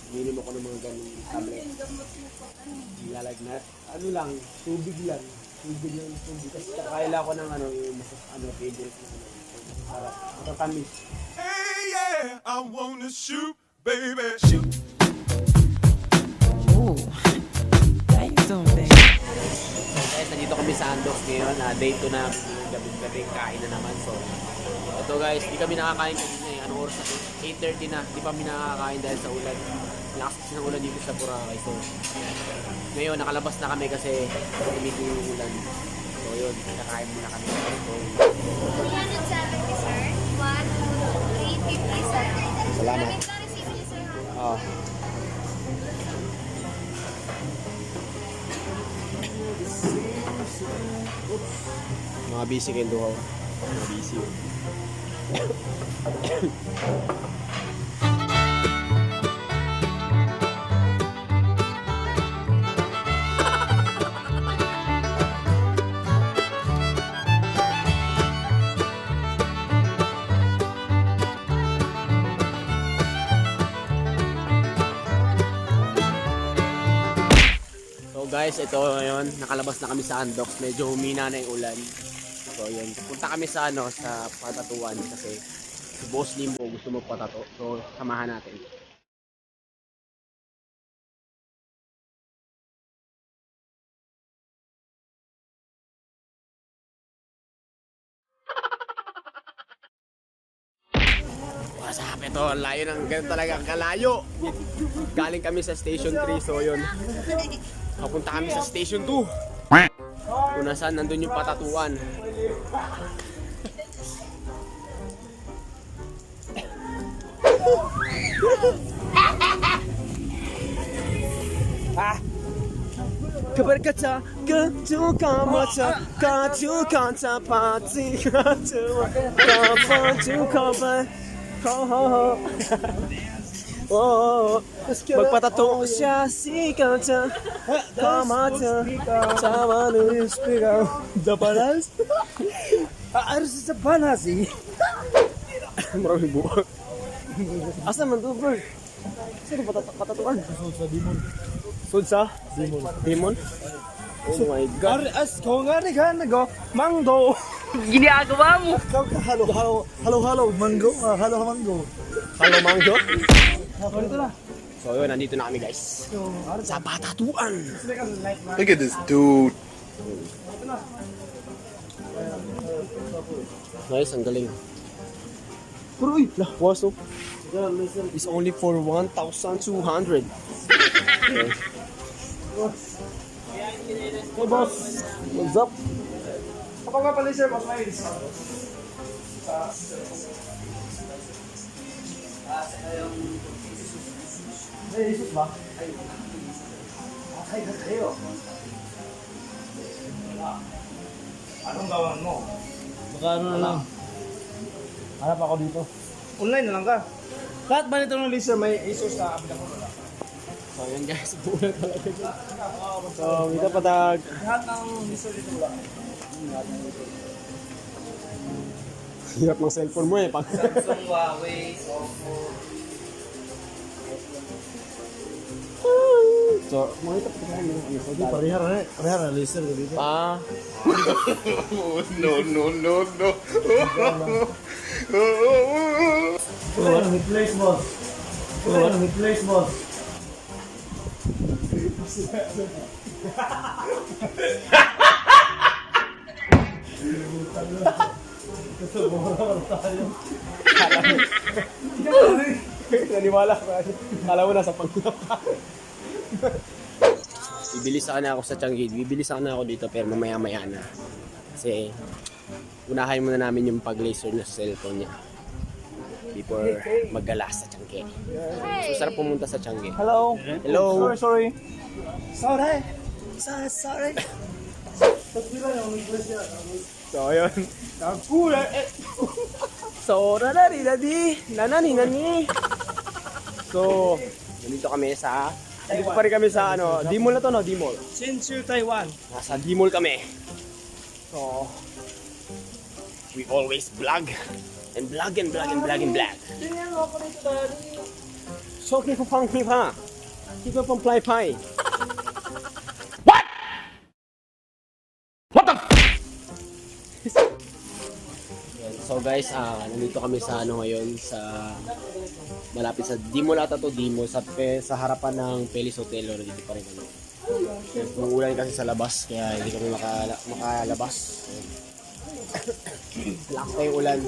Ininom ako ng mga ganung tablet. Lalagnat. Ano lang, tubig lang. Tubig. Kasi kakaila ko ng yung favorite na sarap. Matatamis. Hey, yeah, I wanna shoot, baby, shoot. Ooh, how you doing, baby? Guys, nandito kami sa Andox ngayon. Day 2 na, gabi kain na naman. So, ito guys, di kami nakakain kanina eh. Anong oras na ito? 8:30 na. Di pa kami nakakain dahil sa ulan. Lakas kasi ng ulan dito sa Boracay. So, ngayon nakalabas na kami kasi tumigil yung ulan. So, yun, kakain muna kami. So, 370, sir. 1, 2, 3, 50, sir. Salamat. Gamit lang receipt niyo, sir, ha? oh. Mga busy kayo duhaw. Mga busy. So guys, ito ngayon, nakalabas na kami sa Andox. Medyo humina na yung ulan. So yun, punta kami sa sa patatuan kasi si Boss Limbo gusto magpatato. So samahan natin. What's up? Ito, layo ng ganun talaga, kalayo. Galing kami sa Station 3, so yun. Papunta kami sa Station 2. Kung nasaan nandun yung patatuan. Keberkaca, ketukamaca, katukanta pati, katukapa, oh, magpatato siya si kanta, kamata, sama ng ispigaw, dapanas, aaros sa panasi. Maraming buwag. Asa man to, bro? Sino patatuan? Sa Demon. Sud sa? Demon? Oh my God. As ko nga ni ka nago mango. Ginagawa mo! Halo mango. Halo mango. Hello, Mango. Dito na. So yun, nandito na kami guys. Sa patatuan. Look at this dude. Nice, ang galing. Pero uy, waso. It's only for 1,200. Okay. Hey boss. What's up? Kapag nga pala sir, boss Miles. May isus ba? Ay, kayo. Anong gawin mo? Baka ano na lang. Hanap ako dito. Online na lang ka. Lahat ba nito ng laser may Asus na abila ko na? So yun guys, bulan talaga dyan. So, kita patag. Lahat ng laser dito wala. Hirap ng cellphone mo eh. Samsung, Huawei, Oppo. So, makita pa tayo ng ano. Hindi, parehara na laser dito. Pa. No. Replace boss. Replace boss. Naniwala ko. Kala mo nasa panglap ka. Bibili sana ako sa Changi. Bibili sana ako dito pero mamaya-maya na. Kasi unahin muna namin yung pag-laser na sa cellphone niya before maggalas sa Changi. So sarap pumunta sa Changi. Hello. Hello. Sorry. Sorry. So ayun. So So nandito kami sa dito pa rin kami sa D-Mall na to, no? D-Mall. Since Taiwan. Nasa D-Mall kami. So we always vlog and vlog and vlog and vlog and vlog. Soaking for fun ha. Keep up on fly pie. Yan. So guys, nandito kami sa ano ngayon sa malapit sa Dimolata to Dimo sa harapan ng Pelis Hotel or dito pa rin kami. Umuulan kasi sa labas kaya hindi kami makalabas. Lakas pa yung ulan.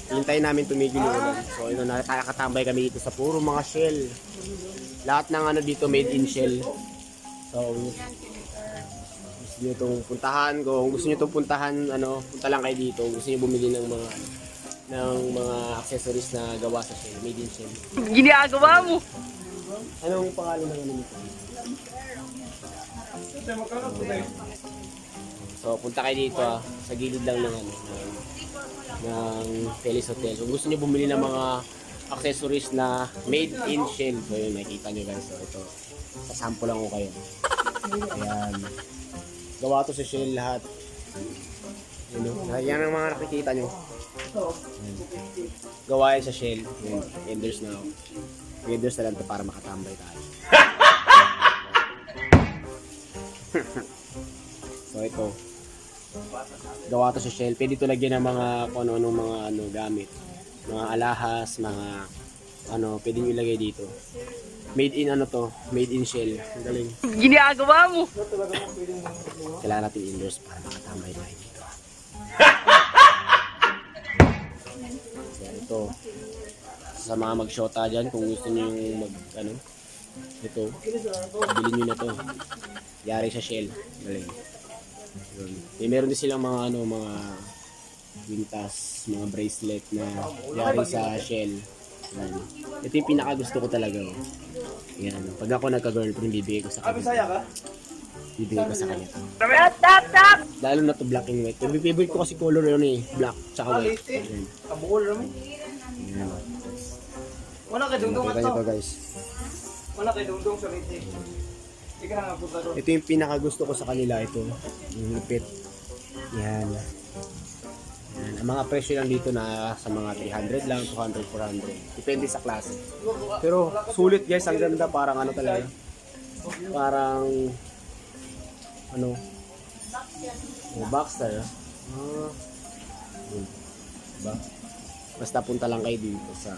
Hintayin namin tumigil yung ulan. So yun, nakakatambay kami dito sa puro mga shell. Lahat ng ano dito made in shell. So gusto nyo itong puntahan, kung gusto nyo itong puntahan, punta lang kayo dito. Gusto nyo bumili ng mga accessories na gawa sa shell, made in shell. Ginagawa mo. Anong pangalan ng ano nito? So punta kayo dito sa gilid lang ng Pelis Hotel. So gusto niyo bumili ng mga accessories na made in shell. So yun, nakikita nyo guys. So ito, sasample lang ko kayo. Ayan. Gawa to sa shell lahat. Yan ang mga nakikita nyo. Ayan. Gawa yan sa shell. Ayan. Enders na ako. Enders na lang to para makatambay tayo. So ito. Gawa to sa shell. Pwede ito lagyan ng mga kung ano-anong mga gamit. Mga alahas, mga pwede nyo ilagay dito. Made in made in shell. Ang galing. Ginagawa mo. Kailangan natin indoors para makatambay tayo dito. So ito. Sa mga mag-shota dyan, kung gusto nyo yung ito, bilhin nyo na to. Yari sa shell. Galing. Meron din silang mga mga quintas, mga bracelet na yari sa shell. Yan. Ito yung pinaka gusto ko talaga. Yan. Pag ako nagka-girlfriend, bibigay ko sa kanya. Bibigay ko sa kanya. Lalo na to black and white. Yung favorite ko kasi color yun black tsaka white. Yan. Kabukol naman. Yan. Wala kay dungdong Nakita nyo to guys. Wala kay dungdong sa rete. Hindi ka nga punta doon. Ito yung pinaka gusto ko sa kanila. Ito. Yung lipit. Yan. Yan. Ang mga presyo lang dito na sa mga 300 lang, 200, 400. Depende sa klase. Pero sulit guys. Ang ganda. Parang talaga. Parang Boxster. Diba? Basta punta lang kayo dito sa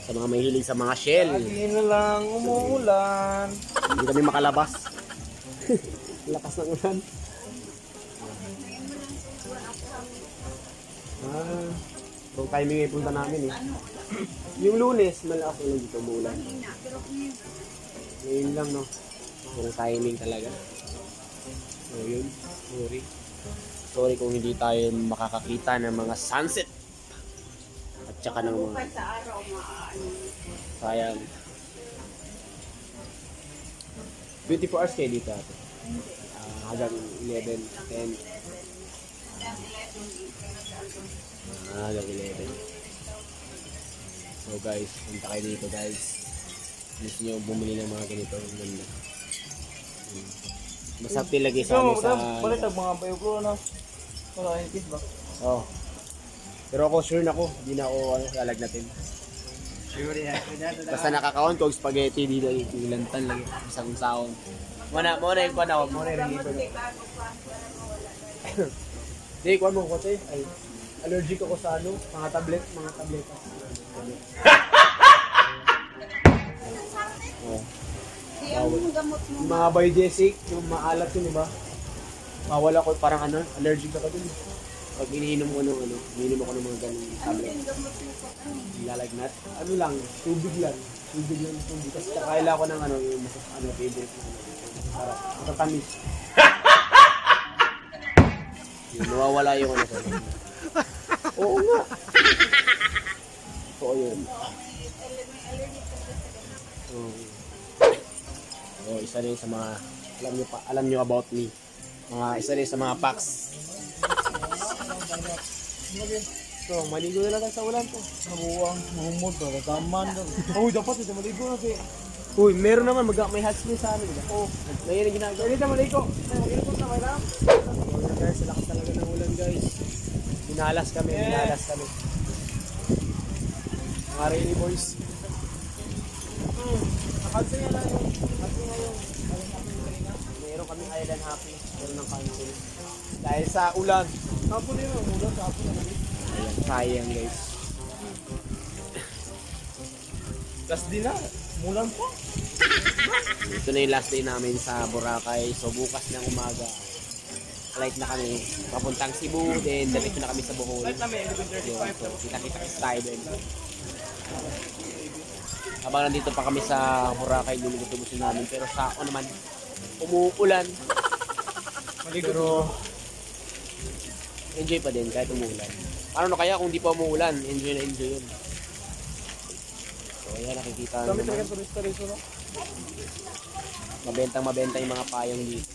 mga mahilig sa mga shell. Lagi na lang umuulan. Hindi kami makalabas. Lakas ng ulan. So timing ay punta namin Yung Lunes, malakas ulan dito, umuulan. Ngayon lang Kung timing talaga. So yun, sorry kung hindi tayo makakakita ng mga sunset. At saka ng mga sayang 24 hours kayo dito hanggang 11, 10 hanggang 11. So guys, punta kayo dito guys. Gusto nyo bumili ng mga ganito, ganda. Masarap lagi sa Balik ang mga bayo ko Wala kayong kiss ba? Oh. Pero ako sure na ako, hindi na ako lalagnatin. Sure yan. Basta nakakaon ko spaghetti dito ilantan lagi isang saon. Muna yung kuan ako, muna yung rito. Di kuan mo ko ay allergic ako sa mga tableta. Oh. Yung mga biogesic, yung maalat yun, diba? Mawala ko parang allergic ako dun. Pag iniinom ko iniinom ako ng mga ganung tablet. Lalagnat. Lang, tubig lang. Kasi kakaila ko ng yung favorite na sarap. Matatamis. Yun, nawawala yung ko. Oo nga. Oo yun. Isa rin sa mga alam nyo about me. Isa rin sa mga packs. So, maligo na lang tayo sa ulan to. Nabuwang humod ba? Kataman daw. Uy, dapat ito maligo na siya. Uy, meron naman may hats din sa amin. Oh, ngayon ang ginagawa. Pwede na maligo. Maligo na may lang. Guys, lakas talaga ng ulan guys. Minalas kami. Mga rainy boys. Cancel niya lang yung... Meron kami Island Happy. Meron ng cancel. Dahil sa ulan. Hapon yun, ulan sa hapon. Ayan, sayang guys. Last din na. Mulan po. Ito na yung last day namin sa Boracay. So bukas ng umaga, flight na kami. Papuntang Cebu, then diretso na kami sa Bohol. Flight namin, Yun, 11:35. so kita-kita tayo din. Habang nandito pa kami sa Boracay, lulutubusin namin. Pero sa ako naman, umuulan. Pero enjoy pa din kahit umuulan. Paano na kaya kung di pa umuulan? Enjoy na enjoy yun. So ayan, nakikita Kami naman. talaga turista rin, no? Mabentang yung mga payong dito.